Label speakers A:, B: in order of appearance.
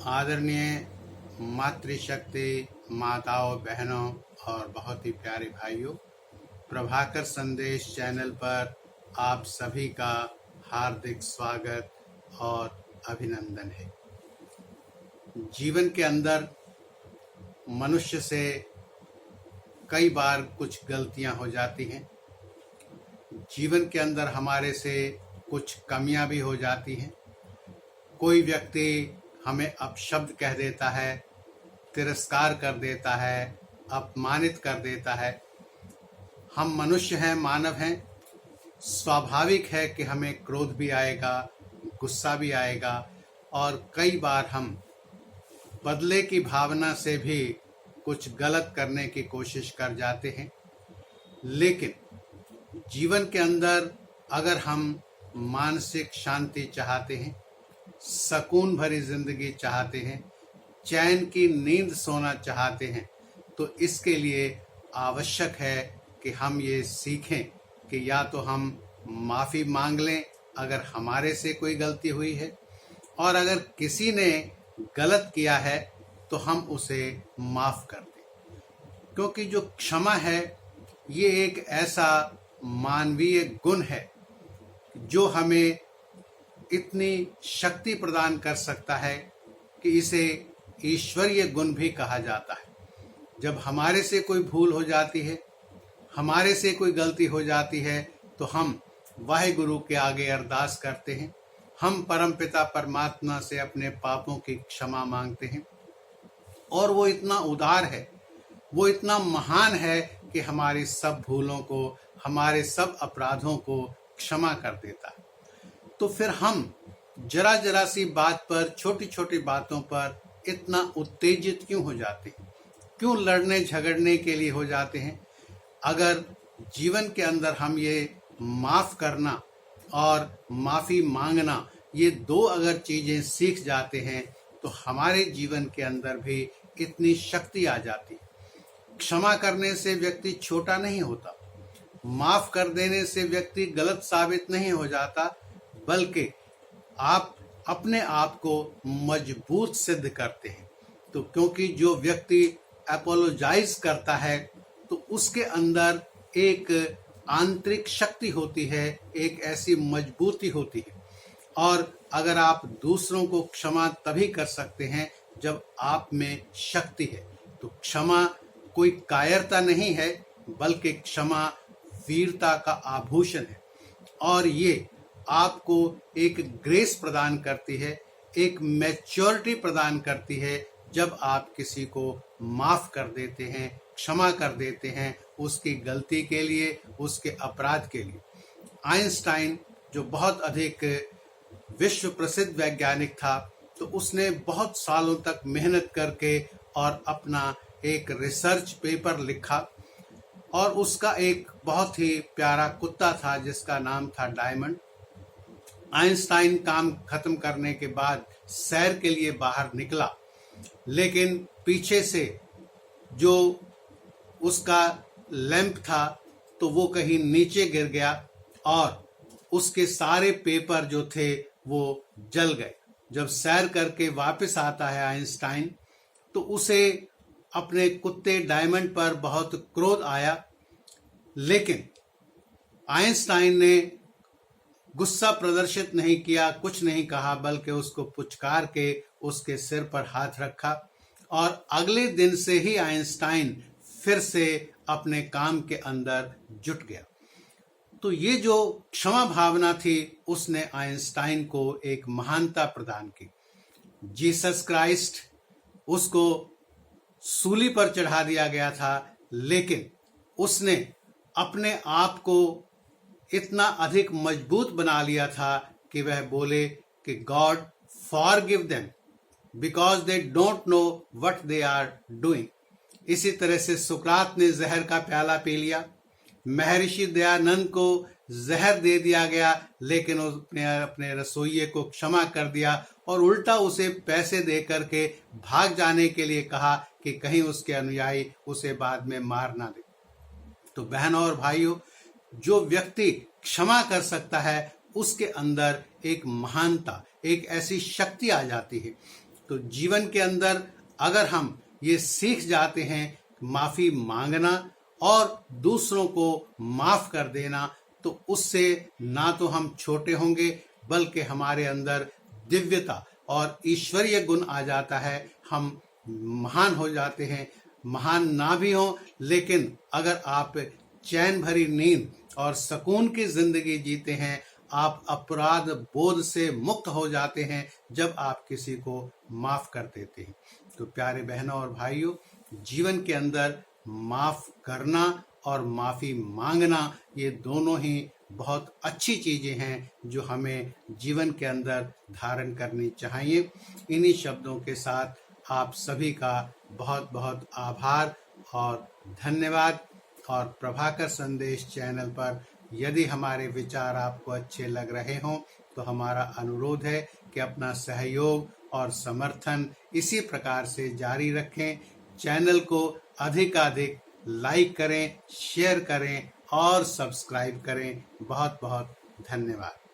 A: आदरणीय मातृशक्ति माताओं, बहनों और बहुत ही प्यारे भाइयों, प्रभाकर संदेश चैनल पर आप सभी का हार्दिक स्वागत और अभिनंदन है। जीवन के अंदर मनुष्य से कई बार कुछ गलतियां हो जाती हैं। जीवन के अंदर हमारे से कुछ कमियां भी हो जाती हैं। कोई व्यक्ति हमें अपशब्द कह देता है, तिरस्कार कर देता है, अपमानित कर देता है। हम मनुष्य हैं, मानव हैं। स्वाभाविक है कि हमें क्रोध भी आएगा, गुस्सा भी आएगा और कई बार हम बदले की भावना से भी कुछ गलत करने की कोशिश कर जाते हैं। लेकिन जीवन के अंदर अगर हम मानसिक शांति चाहते हैं, सुकून भरी जिंदगी चाहते हैं, चैन की नींद सोना चाहते हैं, तो इसके लिए आवश्यक है कि हम ये सीखें कि या तो हम माफ़ी मांग लें अगर हमारे से कोई गलती हुई है, और अगर किसी ने गलत किया है तो हम उसे माफ़ कर दें। क्योंकि जो क्षमा है ये एक ऐसा मानवीय गुण है जो हमें इतनी शक्ति प्रदान कर सकता है कि इसे ईश्वरीय गुण भी कहा जाता है। जब हमारे से कोई भूल हो जाती है, हमारे से कोई गलती हो जाती है, तो हम वाहिगुरु के आगे अरदास करते हैं। हम परमपिता परमात्मा से अपने पापों की क्षमा मांगते हैं और वो इतना उदार है, वो इतना महान है कि हमारी सब भूलों को, हमारे सब अपराधों को क्षमा कर देता है। तो फिर हम जरा जरा सी बात पर, छोटी छोटी बातों पर इतना उत्तेजित क्यों हो जाते हैं? क्यों लड़ने झगड़ने के लिए हो जाते हैं? अगर जीवन के अंदर हम ये माफ़ करना और माफ़ी मांगना, ये दो अगर चीज़ें सीख जाते हैं तो हमारे जीवन के अंदर भी इतनी शक्ति आ जाती है। क्षमा करने से व्यक्ति छोटा नहीं होता, माफ़ कर देने से व्यक्ति गलत साबित नहीं हो जाता, बल्कि आप अपने आप को मजबूत सिद्ध करते हैं। तो क्योंकि जो व्यक्ति अपोलोजाइज करता है तो उसके अंदर एक आंतरिक शक्ति होती है, एक ऐसी मजबूती होती है। और अगर आप दूसरों को क्षमा तभी कर सकते हैं जब आप में शक्ति है। तो क्षमा कोई कायरता नहीं है, बल्कि क्षमा वीरता का आभूषण है। और ये आपको एक ग्रेस प्रदान करती है, एक मैच्योरिटी प्रदान करती है जब आप किसी को माफ़ कर देते हैं, क्षमा कर देते हैं उसकी गलती के लिए, उसके अपराध के लिए। आइंस्टाइन जो बहुत अधिक विश्व प्रसिद्ध वैज्ञानिक था, तो उसने बहुत सालों तक मेहनत करके और अपना एक रिसर्च पेपर लिखा, और उसका एक बहुत ही प्यारा कुत्ता था जिसका नाम था डायमंड। आइंस्टाइन काम खत्म करने के बाद सैर के लिए बाहर निकला, लेकिन पीछे से जो उसका लैंप था तो वो कहीं नीचे गिर गया और उसके सारे पेपर जो थे वो जल गए। जब सैर करके वापस आता है आइंस्टाइन, तो उसे अपने कुत्ते डायमंड पर बहुत क्रोध आया, लेकिन आइंस्टाइन ने गुस्सा प्रदर्शित नहीं किया, कुछ नहीं कहा, बल्कि उसको पुचकार के उसके सिर पर हाथ रखा। और अगले दिन से ही आइंस्टाइन फिर से अपने काम के अंदर जुट गया। तो ये जो क्षमा भावना थी, उसने आइंस्टाइन को एक महानता प्रदान की। जीसस क्राइस्ट, उसको सूली पर चढ़ा दिया गया था, लेकिन उसने अपने आप को इतना अधिक मजबूत बना लिया था कि वह बोले कि God forgive them because they don't know what they are doing. इसी तरह से सुकरात ने जहर का प्याला पी लिया, महर्षि दयानंद को जहर दे दिया गया, लेकिन उसने अपने रसोइये को क्षमा कर दिया और उल्टा उसे पैसे दे करके भाग जाने के लिए कहा कि कहीं उसके अनुयायी उसे बाद में मार ना दे। तो बहनों और भाइयों, जो व्यक्ति क्षमा कर सकता है उसके अंदर एक महानता, एक ऐसी शक्ति आ जाती है। तो जीवन के अंदर अगर हम ये सीख जाते हैं माफी मांगना और दूसरों को माफ कर देना, तो उससे ना तो हम छोटे होंगे बल्कि हमारे अंदर दिव्यता और ईश्वरीय गुण आ जाता है। हम महान हो जाते हैं। महान ना भी हो, लेकिन अगर आप चैन भरी नींद और सुकून की जिंदगी जीते हैं, आप अपराध बोध से मुक्त हो जाते हैं जब आप किसी को माफ कर देते हैं। तो प्यारे बहनों और भाइयों, जीवन के अंदर माफ करना और माफी मांगना, ये दोनों ही बहुत अच्छी चीजें हैं जो हमें जीवन के अंदर धारण करनी चाहिए। इन्हीं शब्दों के साथ आप सभी का बहुत बहुत आभार और धन्यवाद। और प्रभाकर संदेश चैनल पर यदि हमारे विचार आपको अच्छे लग रहे हों तो हमारा अनुरोध है कि अपना सहयोग और समर्थन इसी प्रकार से जारी रखें। चैनल को अधिकाधिक लाइक करें, शेयर करें और सब्सक्राइब करें। बहुत बहुत धन्यवाद।